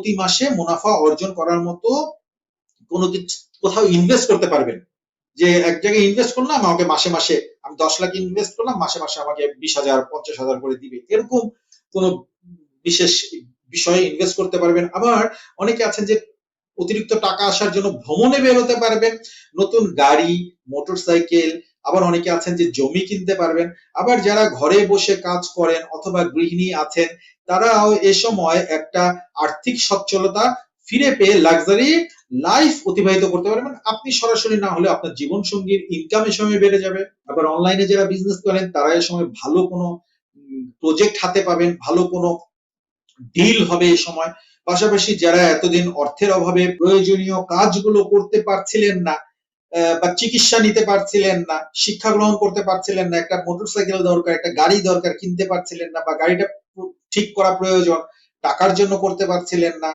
প্রতি মাসে মুনাফা অর্জন করার মতো কোনো কিছু কোথাও ইনভেস্ট করতে পারবেন। যে এক জায়গায় ইনভেস্ট করলাম, আমাকে মাসে মাসে আমি 10 লাখ ইনভেস্ট করলাম, মাসে মাসে আমাকে 20,000 50,000 করে দিবে, এরকম কোন বিশেষ বিষয়ে ইনভেস্ট করতে পারবেন। আবার অনেকে আছেন যে অতিরিক্ত টাকা আসার জন্য ভ্রমণে বের হতে পারবেন, নতুন গাড়ি, মোটরসাইকেল, আবার অনেকে আছেন যে জমি কিনতে পারবেন। আবার যারা ঘরে বসে কাজ করেন অথবা গৃহিণী আছেন, তারাও এ সময় একটা আর্থিক সচ্ছলতা ফিরে পেয়ে লাক্সারি লাইফ অতিবাহিত করতে পারবেন। আপনি সরাসরি না হলে আপনার জীবন সঙ্গীর ইনকাম এ সময় বেড়ে যাবে। আবার অনলাইনে যারা বিজনেস করেন তারা এ সময় ভালো কোনো প্রজেক্ট হাতে পাবেন, ভালো কোনো ডিল হবে এই সময়। পাশাপাশি যারা এতদিন অর্থের অভাবে প্রয়োজনীয় কাজগুলো করতে পারছিলেন না, বা চিকিৎসা নিতে পারছিলেন না, শিক্ষা গ্রহণ করতে পারছিলেন না, একটা মোটরসাইকেল দরকার, একটা গাড়ি দরকার, কিনতে পারছিলেন না, বা গাড়িটা ঠিক করা প্রয়োজন, টাকার জন্য করতে পারছিলেন না,